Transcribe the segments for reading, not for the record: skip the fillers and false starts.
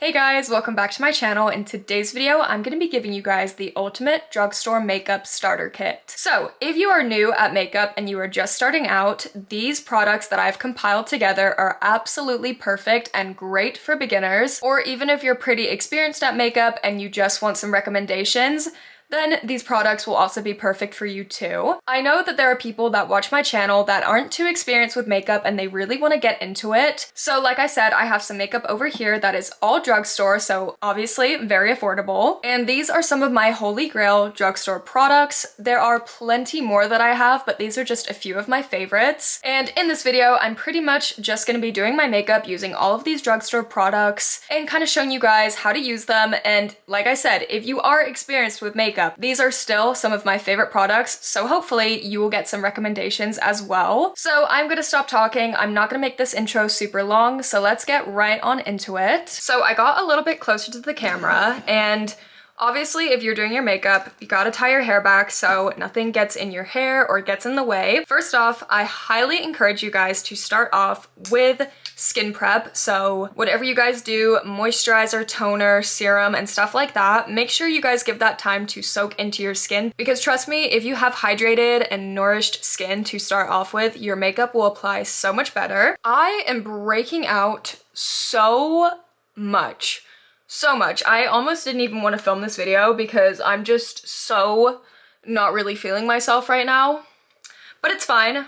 Hey guys, welcome back to my channel. In today's video, I'm going to be giving you guys the ultimate drugstore makeup starter kit. So if you are new at makeup and you are just starting out, these products that I've compiled together are absolutely perfect and great for beginners, or even if you're pretty experienced at makeup and you just want some recommendations, then these products will also be perfect for you too. I know that there are people that watch my channel that aren't too experienced with makeup and they really want to get into it. So like I said, I have some makeup over here that is all drugstore, so obviously very affordable. And these are some of my holy grail drugstore products. There are plenty more that I have, but these are just a few of my favorites. And in this video, I'm pretty much just going to be doing my makeup using all of these drugstore products and kind of showing you guys how to use them. And like I said, if you are experienced with makeup, these are still some of my favorite products, so hopefully you will get some recommendations as well. So I'm gonna stop talking. I'm not gonna make this intro super long, so let's get right on into it. So I got a little bit closer to the camera, and obviously, if you're doing your makeup, you gotta tie your hair back so nothing gets in your hair or gets in the way. First off, I highly encourage you guys to start off with skin prep. So whatever you guys do, moisturizer, toner, serum, and stuff like that, make sure you guys give that time to soak into your skin, because trust me, if you have hydrated and nourished skin to start off with, your makeup will apply so much better. I am breaking out so much. So much. I almost didn't even want to film this video because I'm just so not really feeling myself right now, but it's fine.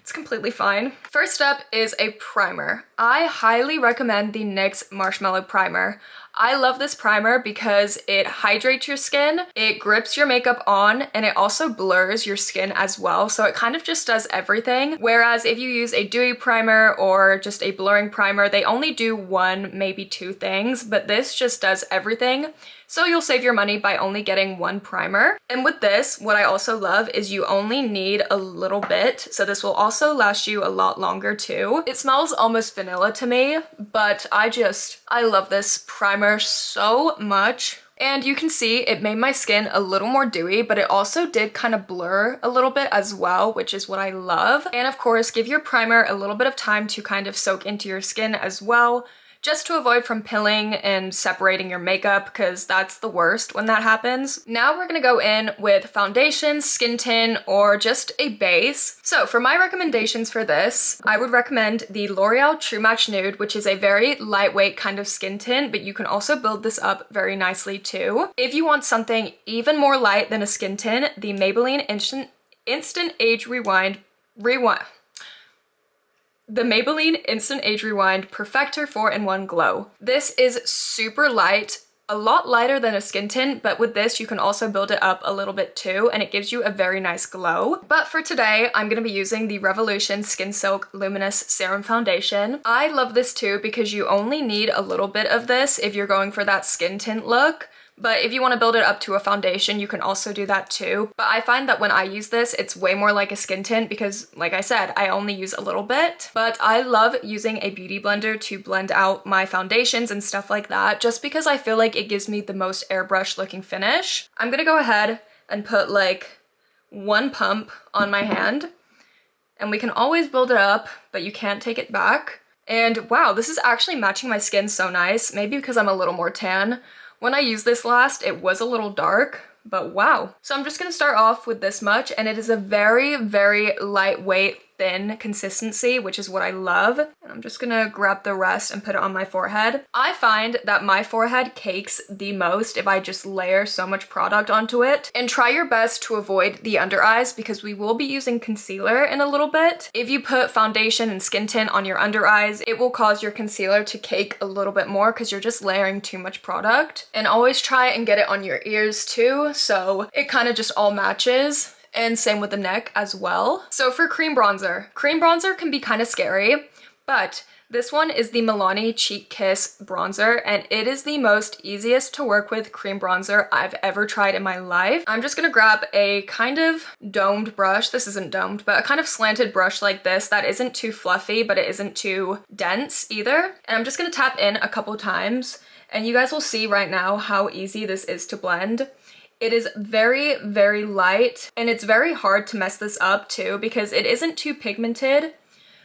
It's completely fine. First up is a primer. I highly recommend the NYX Marshmallow Primer. I love this primer because it hydrates your skin, it grips your makeup on, and it also blurs your skin as well. So it kind of just does everything. Whereas if you use a dewy primer or just a blurring primer, they only do one, maybe two things, but this just does everything. So you'll save your money by only getting one primer. And with this, what I also love is you only need a little bit. So this will also last you a lot longer too. It smells almost vanilla to me, but I love this primer so much. And you can see it made my skin a little more dewy, but it also did kind of blur a little bit as well, which is what I love. And of course, give your primer a little bit of time to kind of soak into your skin as well, just to avoid from pilling and separating your makeup, because that's the worst when that happens. Now we're gonna go in with foundation, skin tint, or just a base. So for my recommendations for this, I would recommend the L'Oreal True Match Nude, which is a very lightweight kind of skin tint, but you can also build this up very nicely too. If you want something even more light than a skin tint, the Maybelline Instant Age Rewind Perfector 4-in-1 Glow. This is super light, a lot lighter than a skin tint, but with this you can also build it up a little bit too, and it gives you a very nice glow. But for today, I'm going to be using the Revolution Skin Silk Luminous Serum Foundation. I love this too because you only need a little bit of this if you're going for that skin tint look. But if you want to build it up to a foundation, you can also do that too. But I find that when I use this, it's way more like a skin tint because, like I said, I only use a little bit. But I love using a beauty blender to blend out my foundations and stuff like that, just because I feel like it gives me the most airbrush looking finish. I'm gonna go ahead and put like one pump on my hand, and we can always build it up, but you can't take it back. And wow, this is actually matching my skin so nice, maybe because I'm a little more tan. When I used this last, it was a little dark, but wow. So I'm just gonna start off with this much, and it is a very, very lightweight, thin consistency, which is what I love. And I'm just gonna grab the rest and put it on my forehead. I find that my forehead cakes the most if I just layer so much product onto it. And try your best to avoid the under eyes because we will be using concealer in a little bit. If you put foundation and skin tint on your under eyes, it will cause your concealer to cake a little bit more because you're just layering too much product. And always try and get it on your ears too, so it kind of just all matches. And same with the neck as well. So for cream bronzer can be kind of scary, but this one is the Milani Cheek Kiss bronzer, and it is the most easiest to work with cream bronzer I've ever tried in my life. I'm just gonna grab a kind of domed brush. This isn't domed, but a kind of slanted brush like this that isn't too fluffy, but it isn't too dense either. And I'm just gonna tap in a couple times, and you guys will see right now how easy this is to blend. It is very, very light, and it's very hard to mess this up too because it isn't too pigmented,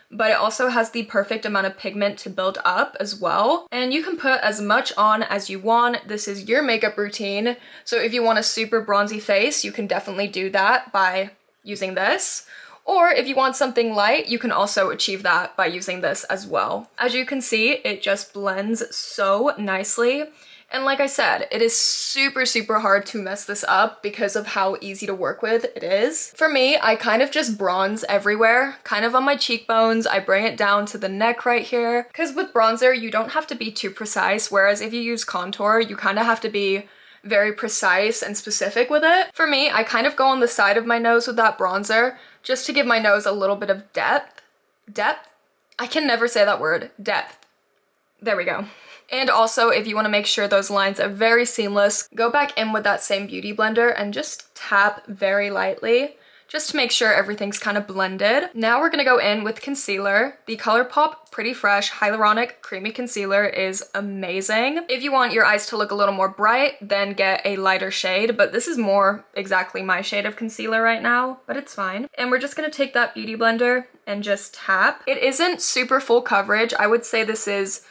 but it also has the perfect amount of pigment to build up as well. And you can put as much on as you want. This is your makeup routine. So if you want a super bronzy face, you can definitely do that by using this. Or if you want something light, you can also achieve that by using this as well. As you can see, it just blends so nicely. And like I said, it is super, super hard to mess this up because of how easy to work with it is. For me, I kind of just bronze everywhere, kind of on my cheekbones. I bring it down to the neck right here. Because with bronzer, you don't have to be too precise, whereas if you use contour, you kind of have to be very precise and specific with it. For me, I kind of go on the side of my nose with that bronzer just to give my nose a little bit of depth. Depth? I can never say that word. Depth. There we go. And also, if you want to make sure those lines are very seamless, go back in with that same beauty blender and just tap very lightly, just to make sure everything's kind of blended. Now we're going to go in with concealer. The ColourPop Pretty Fresh Hyaluronic Creamy Concealer is amazing. If you want your eyes to look a little more bright, then get a lighter shade, but this is more exactly my shade of concealer right now, but it's fine. And we're just going to take that beauty blender and just tap. It isn't super full coverage. I would say this is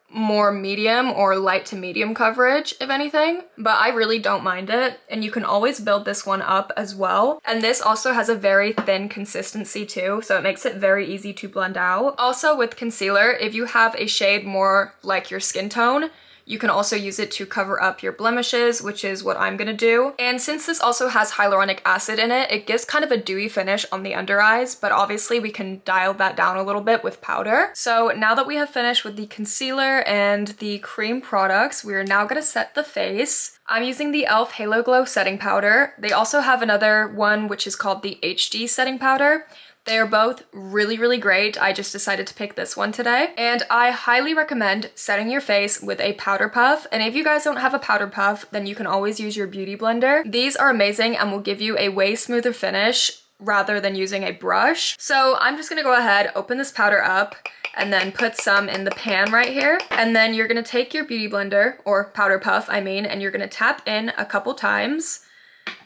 more medium or light to medium coverage, if anything, but I really don't mind it. And you can always build this one up as well. And this also has a very thin consistency too, so it makes it very easy to blend out. Also with concealer, if you have a shade more like your skin tone, you can also use it to cover up your blemishes, which is what I'm gonna do. And since this also has hyaluronic acid in it, it gives kind of a dewy finish on the under eyes, but obviously we can dial that down a little bit with powder. So now that we have finished with the concealer and the cream products, we are now gonna set the face. I'm using the e.l.f. Halo Glow setting powder. They also have another one which is called the HD setting powder. They are both really, really great. I just decided to pick this one today. And I highly recommend setting your face with a powder puff. And if you guys don't have a powder puff, then you can always use your beauty blender. These are amazing and will give you a way smoother finish rather than using a brush. So I'm just gonna go ahead, open this powder up, and then put some in the pan right here. And then you're gonna take your beauty blender, or powder puff, I mean, and you're gonna tap in a couple times.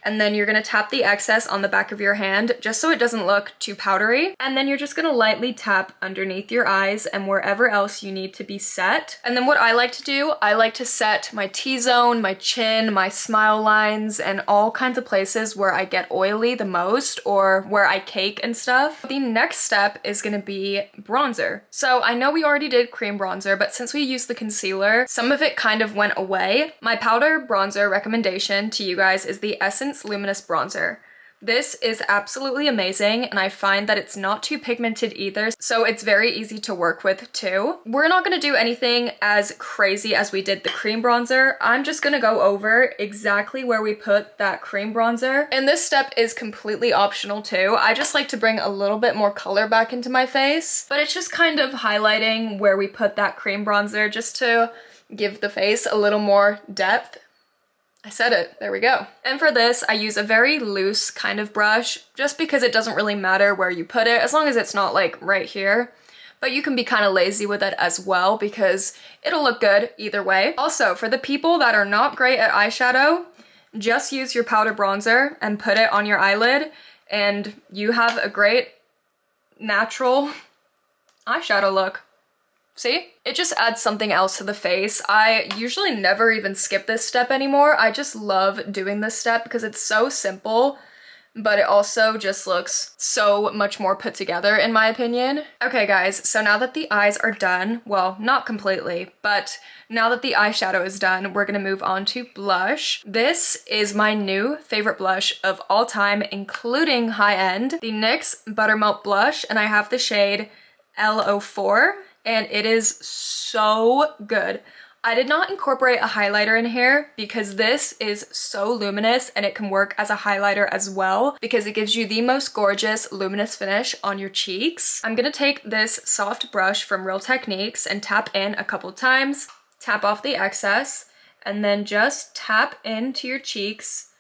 And then you're gonna tap the excess on the back of your hand just so it doesn't look too powdery. And then you're just gonna lightly tap underneath your eyes and wherever else you need to be set. And then what I like to do, I like to set my T-zone, my chin, my smile lines, and all kinds of places where I get oily the most or where I cake and stuff. The next step is gonna be bronzer. So I know we already did cream bronzer, but since we used the concealer, some of it kind of went away. My powder bronzer recommendation to you guys is the Essence Luminous Bronzer. This is absolutely amazing, and I find that it's not too pigmented either, so it's very easy to work with too. We're not gonna do anything as crazy as we did the cream bronzer. I'm just gonna go over exactly where we put that cream bronzer. And this step is completely optional too. I just like to bring a little bit more color back into my face, but it's just kind of highlighting where we put that cream bronzer just to give the face a little more depth. I said it, there we go. And for this, I use a very loose kind of brush, just because it doesn't really matter where you put it, as long as it's not like right here. But you can be kind of lazy with it as well, because it'll look good either way. Also, for the people that are not great at eyeshadow, just use your powder bronzer and put it on your eyelid, and you have a great natural eyeshadow look. See? It just adds something else to the face. I usually never even skip this step anymore. I just love doing this step because it's so simple, but it also just looks so much more put together in my opinion. Okay guys, so now that the eyes are done, well, not completely, but now that the eyeshadow is done, we're gonna move on to blush. This is my new favorite blush of all time, including high-end, the NYX Buttermilk Blush, and I have the shade L04. And it is so good. I did not incorporate a highlighter in here because this is so luminous and it can work as a highlighter as well because it gives you the most gorgeous luminous finish on your cheeks. I'm gonna take this soft brush from Real Techniques and tap in a couple times, tap off the excess, and then just tap into your cheeks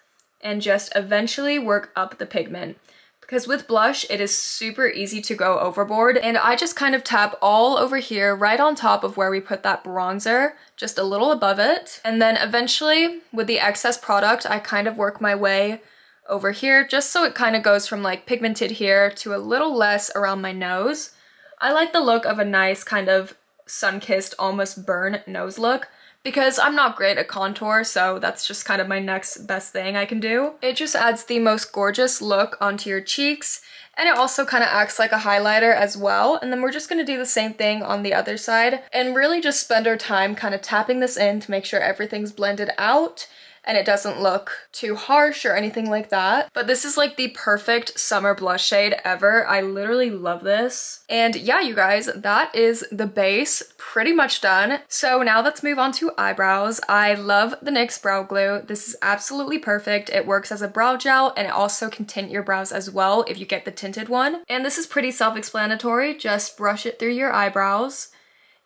and just eventually work up the pigment. Because with blush, it is super easy to go overboard, and I just kind of tap all over here right on top of where we put that bronzer, just a little above it. And then eventually, with the excess product, I kind of work my way over here, just so it kind of goes from like pigmented here to a little less around my nose. I like the look of a nice kind of sun-kissed, almost burn nose look, because I'm not great at contour, so that's just kind of my next best thing I can do. It just adds the most gorgeous look onto your cheeks, and it also kind of acts like a highlighter as well. And then we're just going to do the same thing on the other side and really just spend our time kind of tapping this in to make sure everything's blended out and it doesn't look too harsh or anything like that. But this is like the perfect summer blush shade ever. I literally love this. And yeah, you guys, that is the base pretty much done. So now let's move on to eyebrows. I love the NYX brow glue. This is absolutely perfect. It works as a brow gel and it also can tint your brows as well if you get the tinted one. And this is pretty self-explanatory. Just brush it through your eyebrows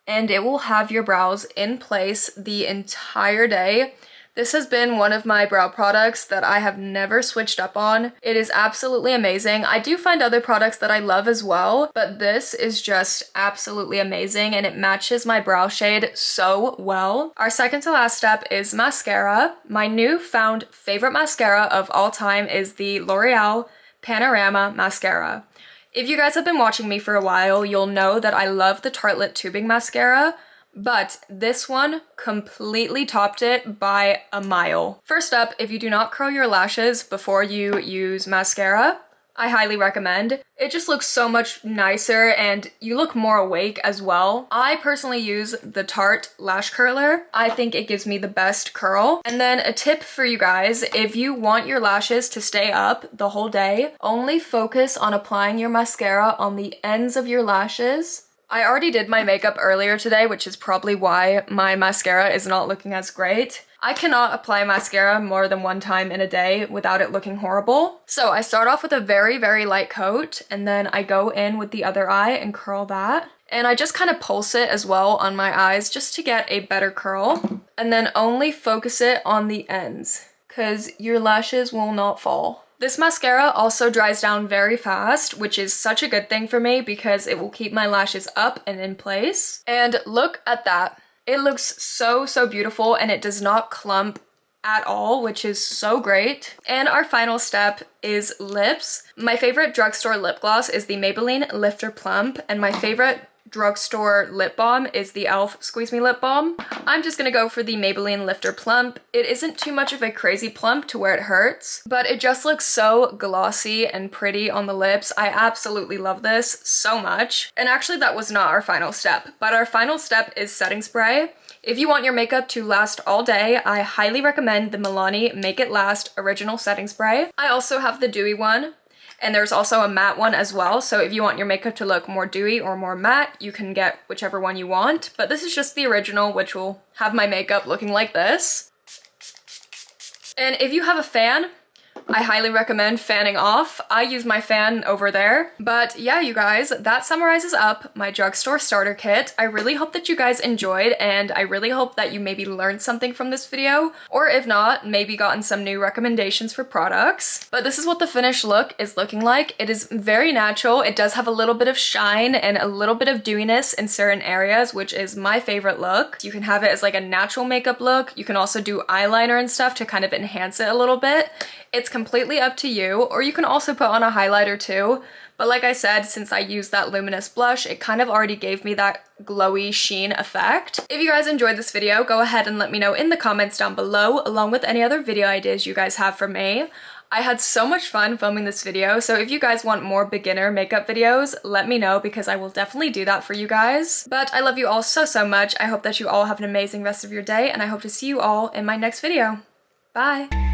and it will have your brows in place the entire day. This has been one of my brow products that I have never switched up on. It is absolutely amazing. I do find other products that I love as well, but this is just absolutely amazing and it matches my brow shade so well. Our second to last step is mascara. My newfound favorite mascara of all time is the L'Oreal Panorama Mascara. If you guys have been watching me for a while, you'll know that I love the Tartelette tubing mascara, but this one completely topped it by a mile. First up, if you do not curl your lashes before you use mascara, I highly recommend. It just looks so much nicer and you look more awake as well. I personally use the Tarte Lash Curler. I think it gives me the best curl. And then a tip for you guys, if you want your lashes to stay up the whole day, only focus on applying your mascara on the ends of your lashes. I already did my makeup earlier today, which is probably why my mascara is not looking as great. I cannot apply mascara more than one time in a day without it looking horrible. So I start off with a very, very light coat and then I go in with the other eye and curl that. And I just kind of pulse it as well on my eyes just to get a better curl. And then only focus it on the ends because your lashes will not fall. This mascara also dries down very fast, which is such a good thing for me because it will keep my lashes up and in place. And look at that. It looks so, so beautiful and it does not clump at all, which is so great. And our final step is lips. My favorite drugstore lip gloss is the Maybelline Lifter Plump, and my favorite drugstore lip balm is the e.l.f. Squeeze Me Lip Balm. I'm just gonna go for the Maybelline Lifter Plump. It isn't too much of a crazy plump to where it hurts, but it just looks so glossy and pretty on the lips. I absolutely love this so much. And actually that was not our final step, but our final step is setting spray. If you want your makeup to last all day, I highly recommend the Milani Make It Last Original Setting Spray. I also have the dewy one. And there's also a matte one as well, so if you want your makeup to look more dewy or more matte, you can get whichever one you want. But this is just the original, which will have my makeup looking like this. And if you have a fan, I highly recommend fanning off. I use my fan over there. But yeah, you guys, that summarizes up my drugstore starter kit. I really hope that you guys enjoyed, and I really hope that you maybe learned something from this video, or if not, maybe gotten some new recommendations for products. But this is what the finished look is looking like. It is very natural. It does have a little bit of shine and a little bit of dewiness in certain areas, which is my favorite look. You can have it as like a natural makeup look. You can also do eyeliner and stuff to kind of enhance it a little bit. It's completely up to you, or you can also put on a highlighter too. But like I said, since I used that luminous blush, it kind of already gave me that glowy sheen effect. If you guys enjoyed this video, go ahead and let me know in the comments down below, along with any other video ideas you guys have for me. I had so much fun filming this video, so if you guys want more beginner makeup videos, let me know because I will definitely do that for you guys. But I love you all so, so much. I hope that you all have an amazing rest of your day, and I hope to see you all in my next video. Bye!